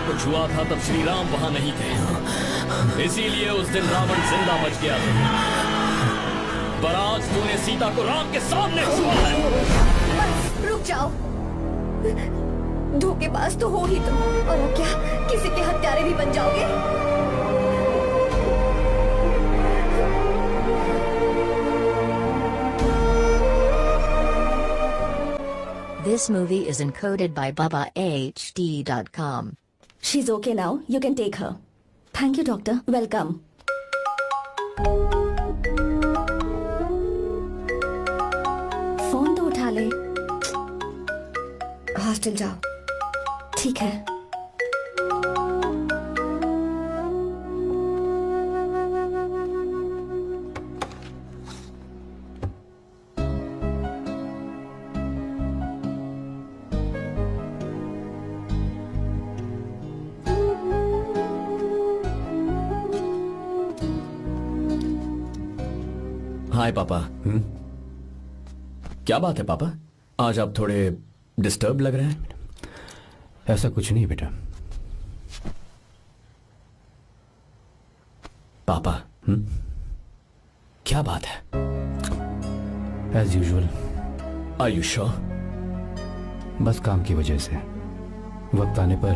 को छुआ था तब श्री राम वहां नहीं थे, इसीलिए उस दिन रावण जिंदा बच गया था। पर आज तूने सीता को राम के सामने छुआ है। बस रुक जाओ, धोखेबाज तो हो ही तुम, और अब क्या किसी के हत्यारे भी बन जाओगे? This movie is encoded by BabaHD.com. She's okay now. You can take her. Thank you, doctor. Welcome. Phone तो उठा ले। हॉस्टल जाओ। ठीक है। हाय पापा। क्या बात है पापा, आज आप थोड़े डिस्टर्ब लग रहे हैं। ऐसा कुछ नहीं बेटा। पापा क्या बात है? As usual. Are you sure? बस काम की वजह से वक्त आने पर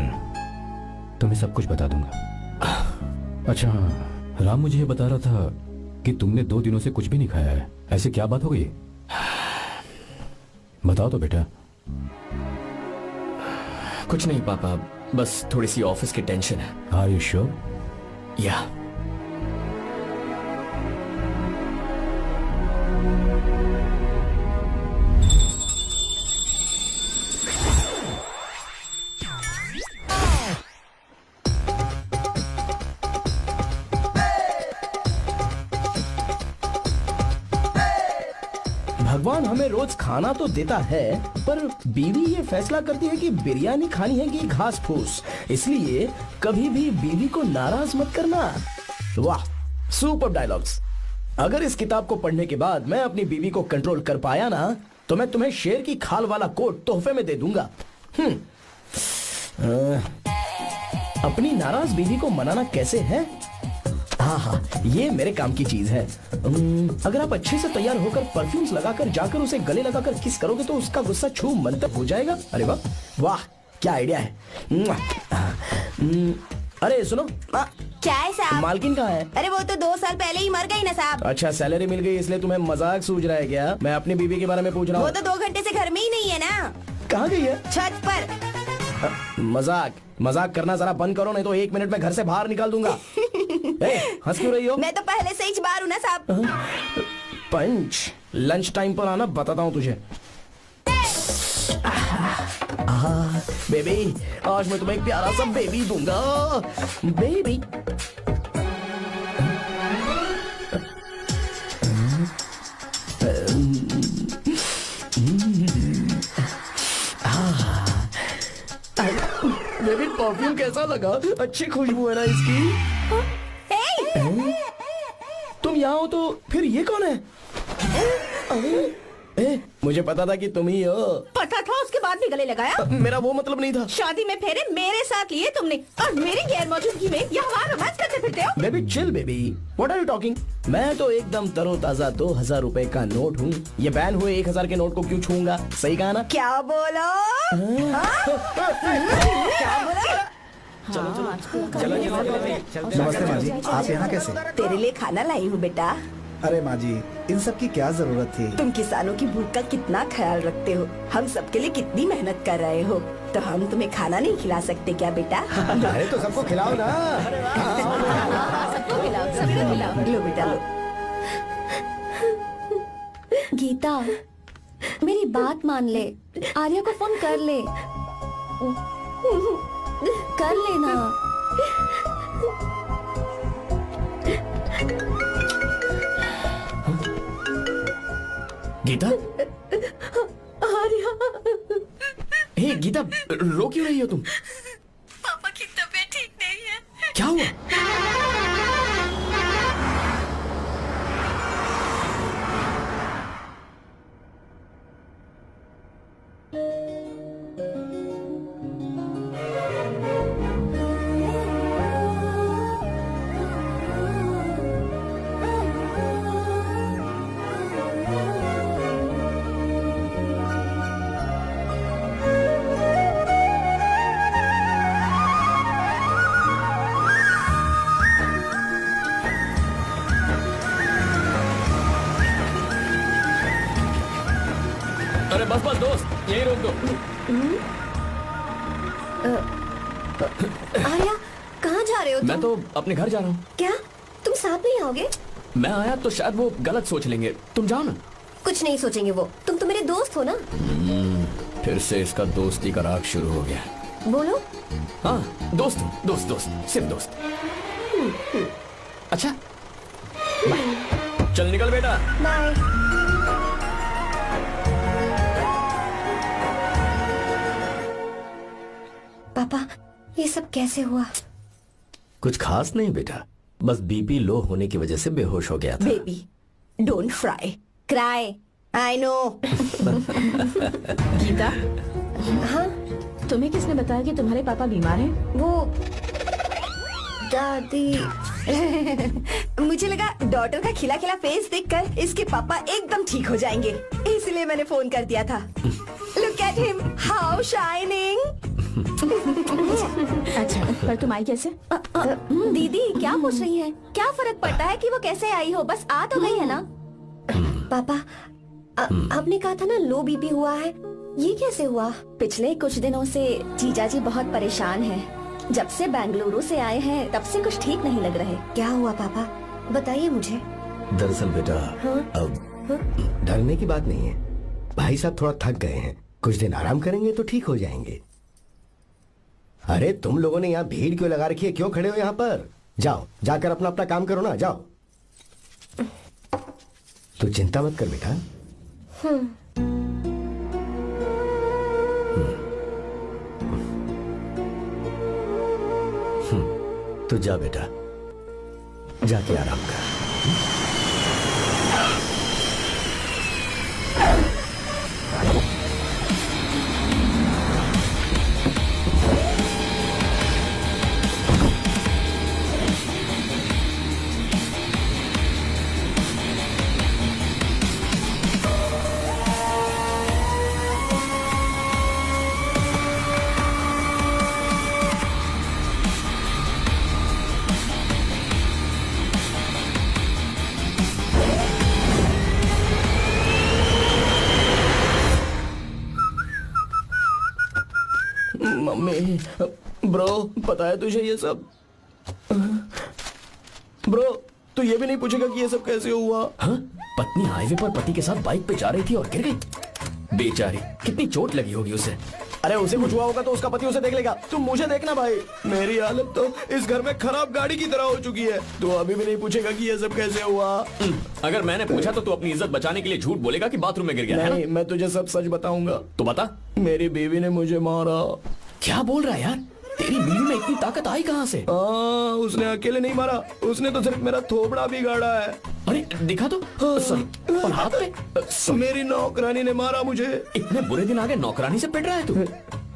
तुम्हें सब कुछ बता दूंगा। अच्छा हाँ, राम मुझे ये बता रहा था कि तुमने 2 दिनों से कुछ भी नहीं खाया है। ऐसे क्या बात हो गई? बताओ तो बेटा। कुछ नहीं पापा, बस थोड़ी सी ऑफिस की टेंशन है। Are you sure? या भगवान हमें रोज खाना तो देता है, पर बीवी ये फैसला करती है कि बिरयानी खानी है कि घास फूस। इसलिए कभी भी बीवी को नाराज मत करना। वाह, सुपर डायलॉग्स। अगर इस किताब को पढ़ने के बाद मैं अपनी बीवी को कंट्रोल कर पाया ना, तो मैं तुम्हें शेर की खाल वाला कोट तोहफे में दे दूंगा। अपनी नाराज बीवी को मनाना कैसे है? हाँ हाँ, ये मेरे काम की चीज है। अगर आप अच्छे से तैयार होकर परफ्यूम्स लगाकर जाकर उसे गले लगाकर किस करोगे तो उसका गुस्सा छू मंतर हो जाएगा। अरे वाह वाह, क्या आइडिया है। अरे सुनो, क्या है साहब? मालकिन कहाँ है? अरे वो तो 2 साल पहले ही मर गई ना साहब। अच्छा, सैलरी मिल गई इसलिए तुम्हें मजाक सूझ रहा है क्या? मैं अपनी बीवी के बारे में पूछ रहा हूँ। वो तो 2 घंटे से घर में ही नहीं है ना। कहाँ गई है? छत पर। मजाक करना जरा बंद करो, नहीं तो 1 मिनट में घर से बाहर निकाल दूंगा। हंस क्यों रही हो? मैं तो पहले से ही बाहर हूँ ना साहब। पंच, लंच टाइम पर आना, बताता हूँ तुझे। बेबी, आज मैं तुम्हें एक प्यारा सा बेबी दूंगा। बेबी बेबी, परफ्यूम कैसा लगा? अच्छी खुशबू है ना इसकी? तुम यहाँ हो तो फिर ये कौन है? मुझे पता था कि तुम ही हो। पता था उसके बाद भी गले लगाया? मेरा वो मतलब नहीं था। शादी में फेरे मेरे साथ लिए तुमने और मेरी गैर मौजूदगी में यहाँ रोमांस करते फिरते हो। Baby chill baby, what are you talking? मैं तो एकदम तरोताजा 2000 रुपए का नोट हूँ। ये बैन हुए 1000 के नोट को क्यों छूऊंगा? सही कहा ना? क्या बोलो? क्या बोला? नमस्ते माँ जी, आप यहाँ कैसे? तेरे लिए खाना लाई हूँ बेटा। अरे माँ जी, इन सब की क्या जरूरत थी? तुम किसानों की भूख का कितना ख्याल रखते हो, हम सबके लिए कितनी मेहनत कर रहे हो, तो हम तुम्हें खाना नहीं खिला सकते क्या बेटा? अरे तो सबको खिलाओ ना। सबको खिलाओ, सबको खिलाओ। लो बेटा लो। गीता, मेरी बात मान ले, आर्या को फोन कर ले, कर लेना। गीता, आर्या, हे गीता, रो क्यों रही हो तुम? पापा की तबीयत ठीक नहीं है। क्या हुआ? अरे बस बस दोस्त, यही रोक दो। आर्या, कहाँ जा रहे हो तुम? मैं तो अपने घर जा रहा हूँ। क्या तुम साथ नहीं आओगे? मैं आया तो शायद वो गलत सोच लेंगे, तुम जाओ ना। कुछ नहीं सोचेंगे वो, तुम तो मेरे दोस्त हो ना। फिर से इसका दोस्ती का राग शुरू हो गया। बोलो। हाँ, दोस्त हूँ, दोस्त दोस्त, सिर्फ दोस्त। अच्छा, बाय। चल निकल बेटा। बाय। पापा, ये सब कैसे हुआ? कुछ खास नहीं बेटा, बस बीपी लो होने की वजह से बेहोश हो गया था। Baby, don't fry, cry, I know. Geeta, हाँ, तुम्हें किसने बताया कि तुम्हारे पापा बीमार हैं? वो दादी। मुझे लगा डॉटर का खिला खिला फेस देखकर इसके पापा एकदम ठीक हो जाएंगे, इसलिए मैंने फोन कर दिया था। Look at him, how shining. अच्छा, पर तुम आई कैसे? दीदी क्या पूछ रही हैं? क्या फर्क पड़ता है कि वो कैसे आई हो, बस आ तो गई है ना। पापा, आपने कहा था ना लो बीपी हुआ है, ये कैसे हुआ? पिछले कुछ दिनों से जीजा जी बहुत परेशान हैं। जब से बेंगलुरु से आए हैं तब से कुछ ठीक नहीं लग रहे। क्या हुआ पापा, बताइए मुझे। दरअसल बेटा, अब डरने की बात नहीं है। भाई साहब थोड़ा थक गए हैं, कुछ दिन आराम करेंगे तो ठीक हो जाएंगे। अरे तुम लोगों ने यहाँ भीड़ क्यों लगा रखी है? क्यों खड़े हो यहाँ पर? जाओ, जाकर अपना अपना काम करो ना, जाओ। तू चिंता मत कर बेटा। तू जा बेटा, जाके आराम कर। मम्मी, ब्रो, पता है तुझे ये सब? ब्रो, तू ये भी नहीं पूछेगा कि ये सब कैसे हुआ? हाँ? पत्नी हाईवे पर पति के साथ बाइक पे जा रही थी और गिर गई। बेचारी, कितनी चोट लगी होगी उसे। अरे उसे कुछ हुआ होगा तो उसका पति उसे देख लेगा, तुम मुझे देखना भाई। मेरी हालत तो इस घर में खराब गाड़ी की तरह हो चुकी है। तू अभी भी नहीं पूछेगा कि ये सब कैसे हुआ? अगर मैंने पूछा तो तू अपनी इज्जत बचाने के लिए झूठ बोलेगा कि बाथरूम में गिर गया है नहीं, ना? मैं तुझे सब सच बताऊंगा। तो बता। मेरी बीवी ने मुझे मारा। क्या बोल रहा है यार? तेरी बीवी में इतनी ताकत आई कहाँ से? उसने अकेले नहीं मारा, उसने तो सिर्फ मेरा थोबड़ा बिगाड़ा है। अरे दिखा तो सॉरी, और हाथ पे मेरी नौकरानी ने मारा मुझे। इतने बुरे दिन आ गए, नौकरानी से पिट रहा है तू।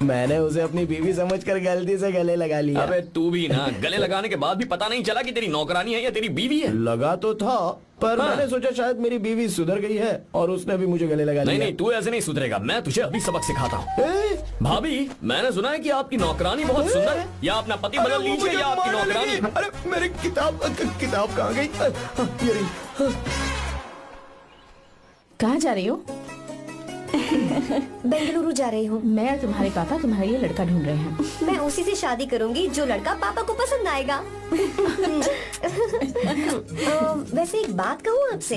मैंने उसे अपनी बीवी समझकर गलती से गले लगा लिया। अबे तू भी ना, गले लगाने के बाद भी पता नहीं चला कि तेरी नौकरानी है या तेरी बीवी है। लगा तो था, पर हाँ। मैंने सोचा शायद मेरी बीवी सुधर गई है और उसने भी मुझे गले लगा नहीं लिया। नहीं, तू ऐसे नहीं सुधरेगा, मैं तुझे अभी सबक सिखाता हूँ। ए, भाभी, मैंने सुना है कि आपकी नौकरानी बहुत सुंदर है, या अपना पति अरे बदल वो लीजिए मुझे या आपकी मारने नौकरानी। लगी। अरे मेरी किताब कहाँ गई? ये रही। कहाँ जा रही हो? बेंगलुरु जा रही हूँ। मैं और तुम्हारे पापा तुम्हारे लिए लड़का ढूंढ रहे हैं। मैं उसी से शादी करूंगी जो लड़का पापा को पसंद आएगा। वैसे एक बात कहूँ आपसे,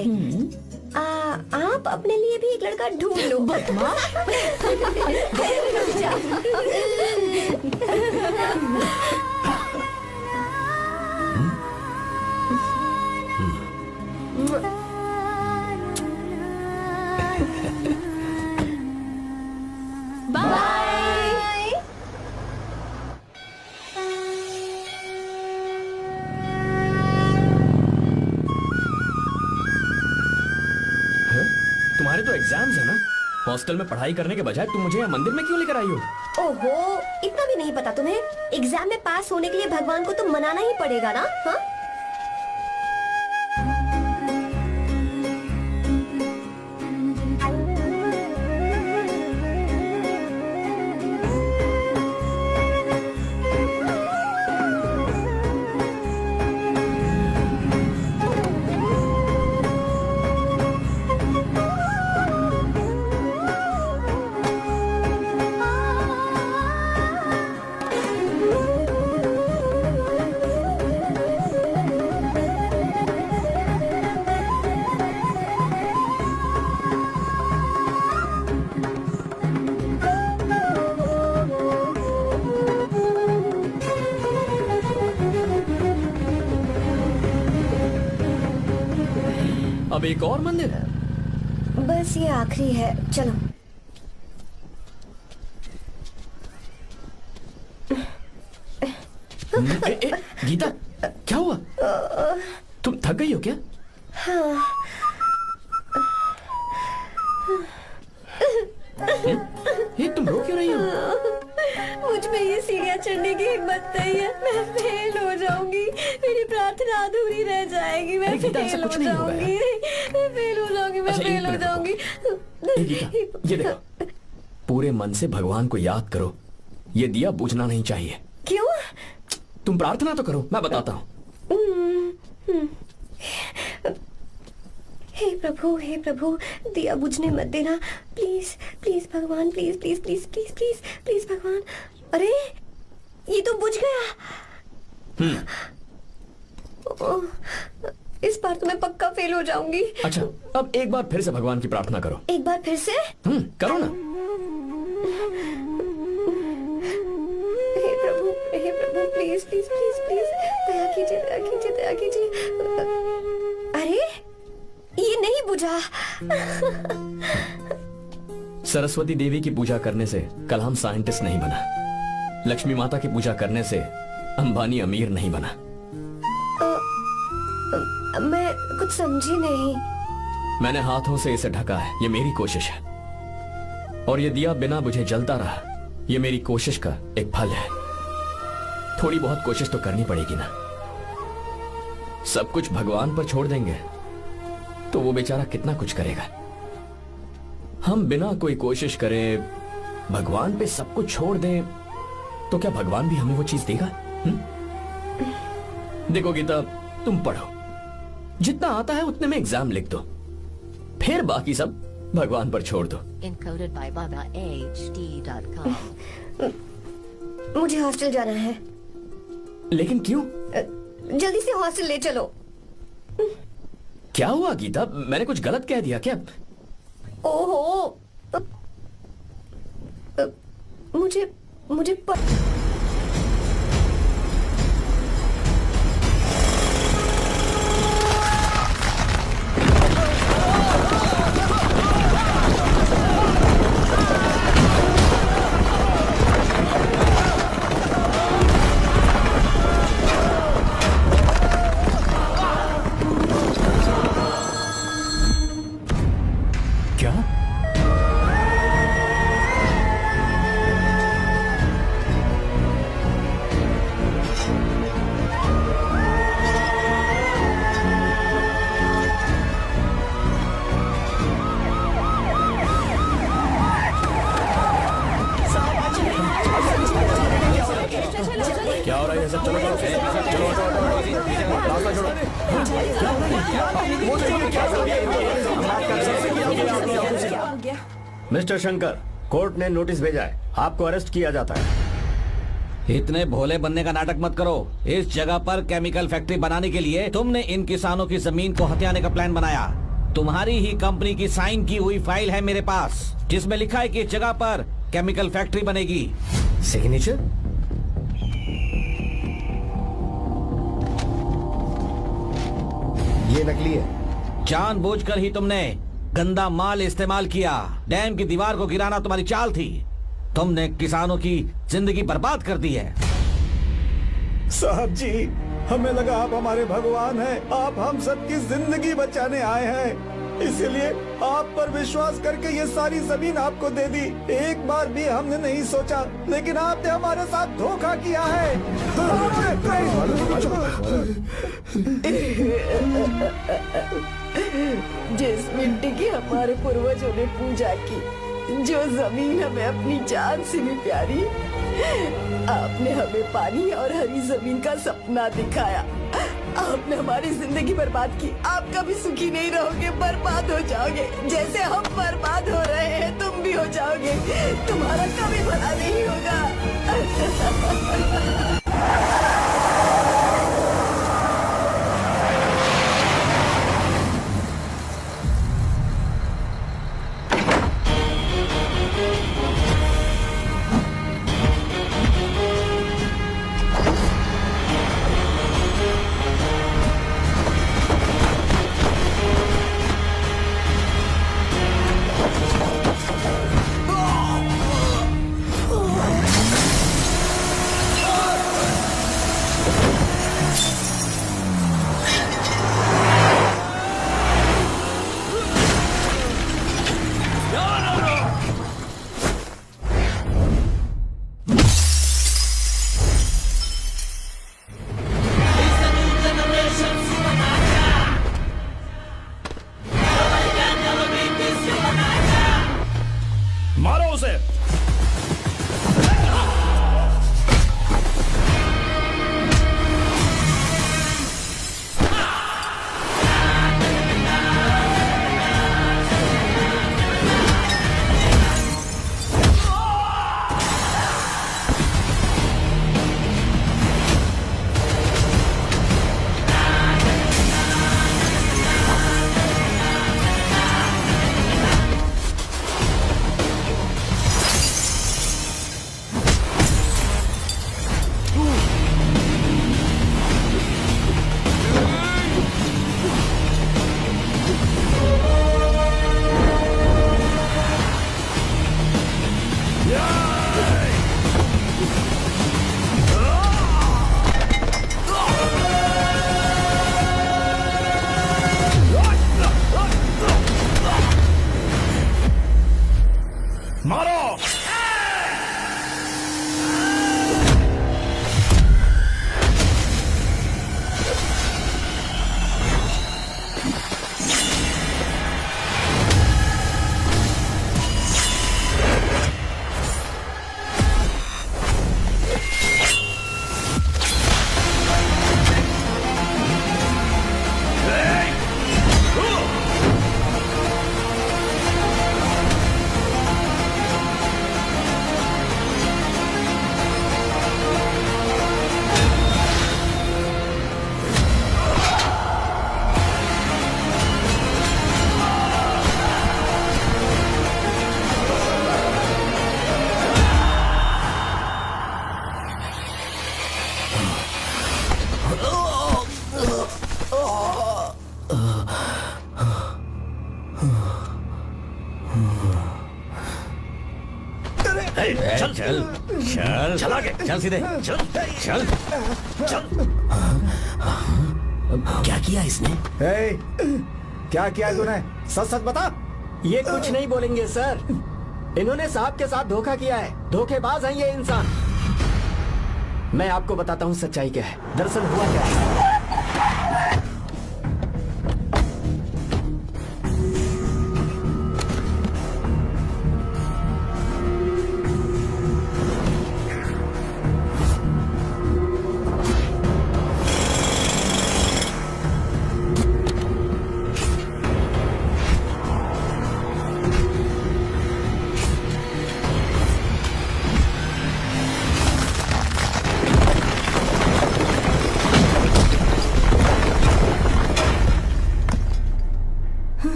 आप अपने लिए भी एक लड़का ढूंढ लो। बाय। तुम्हारे तो एग्जाम्स है ना, हॉस्टल में पढ़ाई करने के बजाय तुम मुझे यहाँ मंदिर में क्यों लेकर आई हो? ओहो, इतना भी नहीं पता तुम्हें? एग्जाम में पास होने के लिए भगवान को तो मनाना ही पड़ेगा ना। हाँ? अब एक और मंदिर है। बस ये आखिरी है, चलो। गीता, क्या हुआ? तुम थक गई हो क्या? ये तुम रो क्यों रही हो? मुझ में ये सीढ़ियाँ चढ़ने की हिम्मत नहीं है। मैं फेल हो जाऊंगी, मेरी प्रार्थना अधूरी रह जाएगी। मैं अरे गीता, ऐसा फेल कुछ हो नहीं होगा जाऊंगी, मैं फेल हो जाऊंगी, मैं अच्छा, एक फेल हो मिनट जाऊंगी। ए गीता, ये देखो, पूरे मन से भगवान को याद करो, ये दिया बुझना नहीं चाहिए। क्यों? तुम प्रार्थना तो करो, मैं बताता हूँ। हे प्रभु, दिया बुझने मत देना, प्लीज प्लीज भगवान, please please please please please please भगवान। अरे ये तो बुझ गया। ओह, इस बार तो मैं पक्का फेल हो जाऊंगी। अच्छा, अब एक बार फिर से भगवान की प्रार्थना करो। एक बार फिर से? करो ना। हे प्रभु प्लीज प्लीज प्लीज प्लीज, दया कीजिए, दया कीजिए, दया कीजिए। अरे ये नहीं बुझा। सरस्वती देवी की पूजा करने से कलाम साइंटिस्ट नहीं बना, लक्ष्मी माता की पूजा करने से अंबानी अमीर नहीं बना। मैं कुछ समझी नहीं। मैंने हाथों से इसे ढका है, ये मेरी कोशिश है, और ये दिया बिना बुझे जलता रहा, ये मेरी कोशिश का एक फल है। थोड़ी बहुत कोशिश तो करनी पड़ेगी ना। सब कुछ भगवान पर छोड़ देंगे तो वो बेचारा कितना कुछ करेगा। हम बिना कोई कोशिश करे भगवान पे सब कुछ छोड़ दें तो क्या भगवान भी हमें वो चीज देगा? देखो गीता, तुम पढ़ो, जितना आता है उतने में एग्जाम लिख दो, फिर बाकी सब भगवान पर छोड़ दो। Encoded by BabaHD.com. मुझे हॉस्टल जाना है। लेकिन क्यों? जल्दी से हॉस्टल ले चलो। क्या हुआ गीता, मैंने कुछ गलत कह दिया क्या? ओहो, मुझे क्या हो रहा है सब? चलो चलो चलो रास्ता छोड़ो। मिस्टर शंकर, कोर्ट ने नोटिस भेजा है, आपको अरेस्ट किया जाता है। इतने भोले बनने का नाटक मत करो। इस जगह पर केमिकल फैक्ट्री बनाने के लिए तुमने इन किसानों की जमीन को हथियाने का प्लान बनाया। तुम्हारी ही कंपनी की साइन की हुई फाइल है मेरे पास, जिसमें लिखा है कि इस जगह पर केमिकल फैक्ट्री बनेगी। सिग्नेचर? ये नकली है। जानबूझकर ही तुमने गंदा माल इस्तेमाल किया। डैम की दीवार को गिराना तुम्हारी चाल थी। तुमने किसानों की जिंदगी बर्बाद कर दी है। साहब जी, हमें लगा आप हमारे भगवान हैं, आप हम सबकी जिंदगी बचाने आए हैं, इसीलिए आप पर विश्वास करके ये सारी जमीन आपको दे दी। एक बार भी हमने नहीं सोचा, लेकिन आपने हमारे साथ धोखा किया है। जिस मिट्टी की हमारे पूर्वजों ने पूजा की, जो जमीन हमें अपनी जान से भी प्यारी, आपने हमें पानी और हरी जमीन का सपना दिखाया। आपने हमारी जिंदगी बर्बाद की। आप कभी सुखी नहीं रहोगे, बर्बाद हो जाओगे। जैसे हम बर्बाद हो रहे हैं तुम भी हो जाओगे। तुम्हारा कभी भला नहीं होगा। मारो उसे। चल चल चल चल आगे, चल सीधे, चल चल चल। क्या किया इसने? क्या किया तूने? सच सच बता। ये कुछ नहीं बोलेंगे सर। इन्होंने साहब के साथ धोखा किया है। धोखेबाज हैं ये इंसान। मैं आपको बताता हूँ सच्चाई क्या है। दरअसल हुआ क्या है,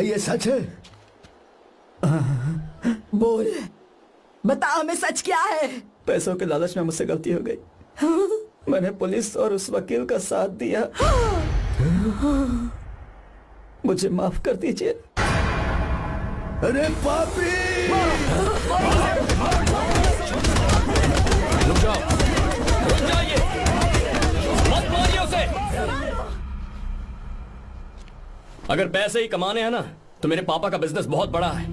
ये सच है? बोल, बता हमें सच क्या है? पैसों के लालच में मुझसे गलती हो गई। मैंने पुलिस और उस वकील का साथ दिया। मुझे माफ कर दीजिए। अरे पापी! रुक जाओ, रुक जाइए, मत मारिए उसे। अगर पैसे ही कमाने हैं ना, तो मेरे पापा का बिजनेस बहुत बड़ा है,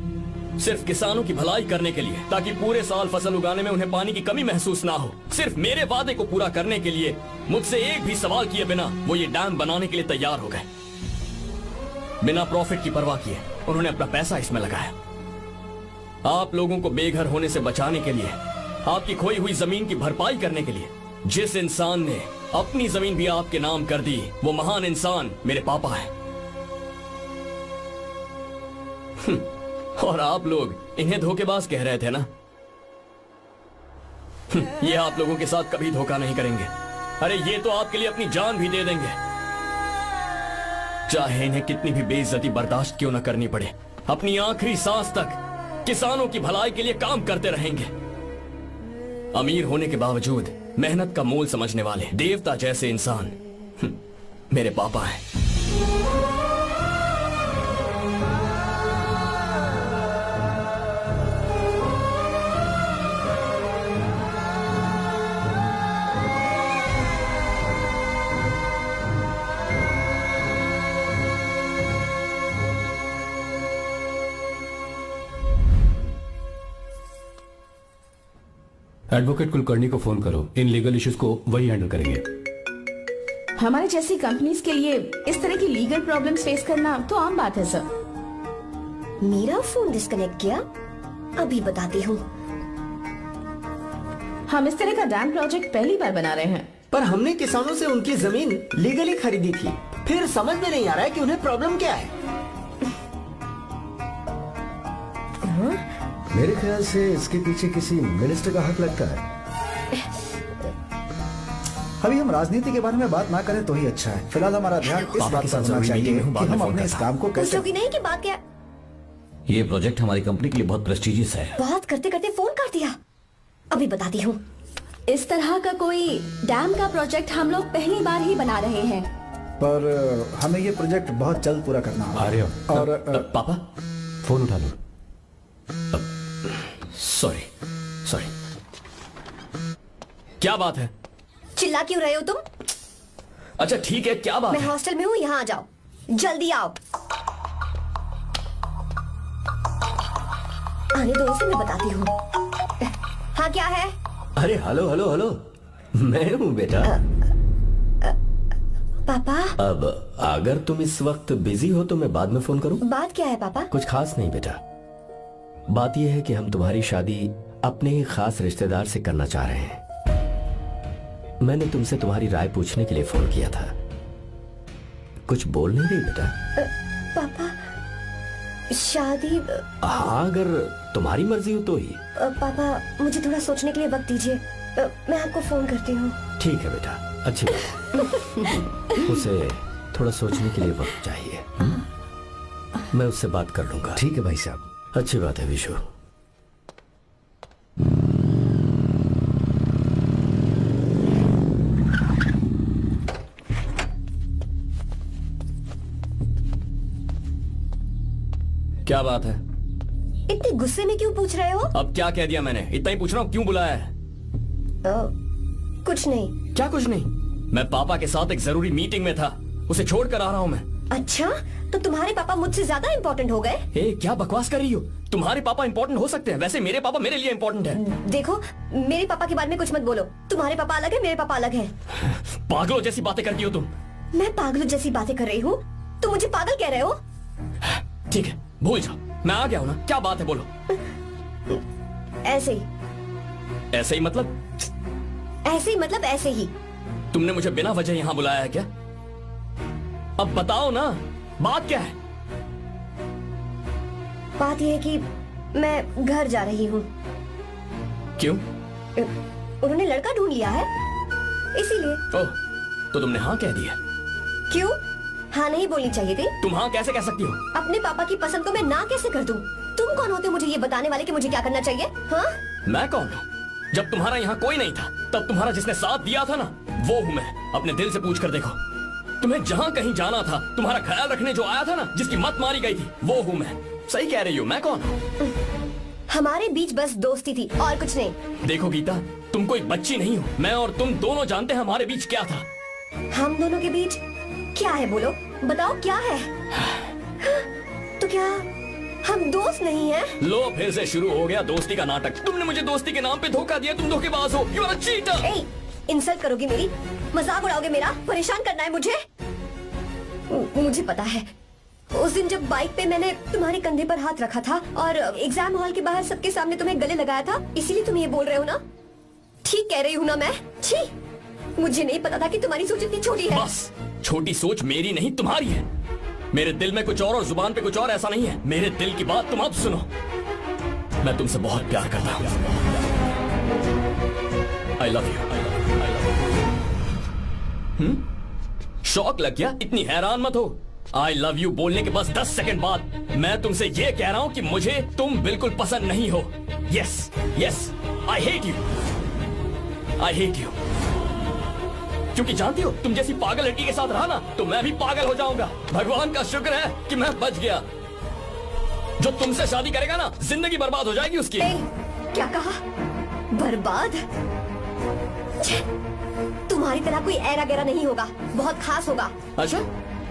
सिर्फ किसानों की भलाई करने के लिए, ताकि पूरे साल फसल उगाने में उन्हें पानी की कमी महसूस ना हो। सिर्फ मेरे वादे को पूरा करने के लिए मुझसे एक भी सवाल किए बिना वो ये डैम बनाने के लिए तैयार हो गए। बिना प्रॉफिट की परवाह किए उन्होंने अपना पैसा इसमें लगाया। आप लोगों को बेघर होने से बचाने के लिए, आपकी खोई हुई जमीन की भरपाई करने के लिए, जिस इंसान ने अपनी जमीन भी आपके नाम कर दी, वो महान इंसान मेरे पापा है। और आप लोग इन्हें धोखेबाज कह रहे थे ना? ये आप लोगों के साथ कभी धोखा नहीं करेंगे। अरे ये तो आपके लिए अपनी जान भी दे देंगे, चाहे इन्हें कितनी भी बेइज्जती बर्दाश्त क्यों न करनी पड़े। अपनी आखिरी सांस तक किसानों की भलाई के लिए काम करते रहेंगे। अमीर होने के बावजूद मेहनत का मोल समझने वाले देवता जैसे इंसान मेरे पापा हैं। एडवोकेट कुलकर्णी को फोन करो, इन लीगल इश्यूज को वही हैंडल करेंगे। हमारे जैसी कंपनीज के लिए इस तरह की लीगल प्रॉब्लम्स फेस करना तो आम बात है सर। मेरा फोन डिस्कनेक्ट किया, अभी बताती हूँ। हम इस तरह का डैम प्रोजेक्ट पहली बार बना रहे हैं। पर हमने किसानों से उनकी जमीन लीगली खरीदी थी, फिर समझ में नहीं आ रहा है कि उन्हें प्रॉब्लम क्या है। मेरे ख्याल से इसके पीछे किसी मिनिस्टर का हाथ लगता है। अभी हम राजनीति के बारे में बात ना करें तो ही अच्छा है। फिलहाल हमारा ध्यान इस पापा बात के पर साथ होना जरूरी चाहिए मीटिंग में हूँ, कि बाद में हम फोन अपने इस करता काम को कैसे। पूछोगी नहीं कि बात क्या? ये प्रोजेक्ट हमारी कंपनी के लिए बहुत प्रेस्टिजियस है। बात करते करते फोन कर दिया, अभी बताती हूँ। इस तरह का कोई डैम का प्रोजेक्ट हम लोग पहली बार ही बना रहे हैं, पर हमें ये प्रोजेक्ट बहुत जल्द पूरा करना होगा। आर्य, और पापा फोन उठा लो। सॉरी सॉरी, क्या बात है? चिल्ला क्यों रहे हो तुम? अच्छा ठीक है, क्या बात मैं है? हॉस्टल में हूँ, यहाँ आ जाओ, जल्दी आओ। आने दो इसे, मैं बताती हूँ। हाँ क्या है? अरे हेलो हेलो हेलो, मैं हूँ बेटा। पापा अब अगर तुम इस वक्त बिजी हो तो मैं बाद में फोन करूँ? बात क्या है पापा? कुछ खास नहीं बेटा, बात यह है कि हम तुम्हारी शादी अपने ही खास रिश्तेदार से करना चाह रहे हैं। मैंने तुमसे तुम्हारी राय पूछने के लिए फोन किया था। कुछ बोल नहीं रही बेटा? पापा शादी? हाँ, अगर तुम्हारी मर्जी हो तो ही। पापा मुझे थोड़ा सोचने के लिए वक्त दीजिए, मैं आपको फोन करती हूँ। ठीक है बेटा, अच्छी बात। उसे थोड़ा सोचने के लिए वक्त चाहिए। मैं उससे बात कर लूंगा। ठीक है भाई साहब, अच्छी बात है विशु। क्या बात है? इतने गुस्से में क्यों पूछ रहे हो? अब क्या कह दिया मैंने? इतना ही पूछ रहा हूँ, क्यों बुलाया है? कुछ नहीं। क्या कुछ नहीं? मैं पापा के साथ एक जरूरी मीटिंग में था, उसे छोड़ कर आ रहा हूँ मैं। अच्छा, तो तुम्हारे पापा मुझसे ज्यादा इम्पोर्टेंट हो गए? क्या बकवास कर रही हो? तुम्हारे पापा इम्पोर्टेंट हो सकते हैं, वैसे मेरे पापा मेरे लिए इम्पोर्टेंट है। देखो, मेरे पापा के बारे में कुछ मत बोलो। तुम्हारे पापा अलग है, मेरे पापा अलग है। पागलों जैसी बातें करती हो तुम। मैं पागलों जैसी बातें कर रही हूँ? तुम मुझे पागल कह रहे हो? ठीक है, भूल जाओ, मैं आ गया हूँ ना। क्या बात है, बोलो। ऐसे ही। ऐसे ही मतलब? ऐसे ही मतलब ऐसे ही। तुमने मुझे बिना वजह यहाँ बुलाया है क्या? अब बताओ ना, बात क्या है? बात यह है कि मैं घर जा रही हूँ। क्यों? उन्होंने लड़का ढूंढ लिया है, इसीलिए। ओह, तो तुमने हाँ कह दिया? क्यों? हाँ नहीं बोलनी चाहिए थी। तुम हाँ कैसे कह सकती हो? अपने पापा की पसंद को मैं ना कैसे कर दूं? तुम कौन होते हो मुझे ये बताने वाले कि मुझे क्या करना चाहिए? हाँ? मैं कौन हूँ? जब तुम्हारा यहाँ कोई नहीं था तब तुम्हारा जिसने साथ दिया था ना, वो हूँ मैं। अपने दिल से पूछ कर देखो। तुम्हें जहाँ कहीं जाना था, तुम्हारा ख्याल रखने जो आया था ना, जिसकी मत मारी गई थी, वो हूँ मैं। सही कह रही हो, मैं कौन हूँ? हमारे बीच बस दोस्ती थी और कुछ नहीं। देखो गीता, तुम कोई बच्ची नहीं हो। मैं और तुम दोनों जानते हैं हमारे बीच क्या था। हम दोनों के बीच क्या है? बोलो, बताओ क्या है? तो क्या हम दोस्त नहीं हैं? लो फिर से शुरू हो गया दोस्ती का नाटक। तुमने मुझे दोस्ती के नाम पे धोखा दिया। तुम धोखेबाज हो। You are a cheater. ए, इंसल्ट करोगे मेरी? मजाक उड़ाओगे मेरा? परेशान करना है मुझे? मुझे पता है, उस दिन जब बाइक पे मैंने तुम्हारे कंधे पर हाथ रखा था और एग्जाम हॉल के बाहर सबके सामने तुम्हें गले लगाया था, इसीलिए तुम ये बोल रहे हो ना? ठीक कह रही हूँ ना मैं? छी, मुझे नहीं पता था कि तुम्हारी सोच इतनी छोटी है। बस, छोटी सोच मेरी नहीं तुम्हारी है। मेरे दिल में कुछ और जुबान पे कुछ और, ऐसा नहीं है। मेरे दिल की बात तुम अब सुनो। मैं तुमसे बहुत प्यार करता हूँ। I love you. शौक लग गया? इतनी हैरान मत हो। आई लव यू बोलने के बस 10 सेकंड बाद मैं तुमसे ये कह रहा हूँ कि मुझे तुम बिल्कुल पसंद नहीं हो। Yes yes, I hate you. I hate you. क्योंकि जानती हो, तुम जैसी पागल लड़की के साथ रहा ना, तो मैं भी पागल हो जाऊंगा। भगवान का शुक्र है कि मैं बच गया। जो तुमसे शादी करेगा ना, जिंदगी बर्बाद हो जाएगी उसकी। ए, क्या कहा? बर्बाद? छे, तुम्हारी तरह कोई ऐरा गैरा नहीं होगा, बहुत खास होगा। अच्छा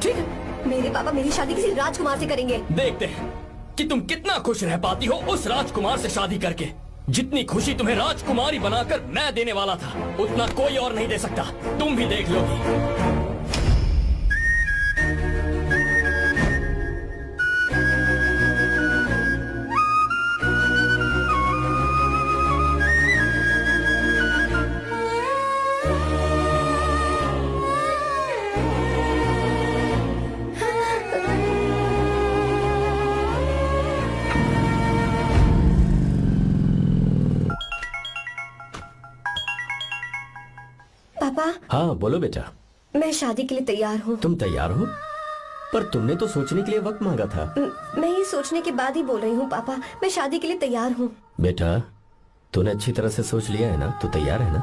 ठीक है, मेरे पापा मेरी शादी किसी राजकुमार से करेंगे। देखते हैं कि तुम कितना खुश रह पाती हो उस राजकुमार से शादी करके। जितनी खुशी तुम्हें राजकुमारी बनाकर मैं देने वाला था, उतना कोई और नहीं दे सकता। तुम भी देख लोगी। पापा, हाँ बोलो बेटा। मैं शादी के लिए तैयार हूँ। तुम तैयार हो? पर तुमने तो सोचने के लिए वक्त मांगा था। मैं ये सोचने के बाद ही बोल रही हूँ पापा, मैं शादी के लिए तैयार हूँ। बेटा, तूने अच्छी तरह से सोच लिया है ना? तू तैयार है ना?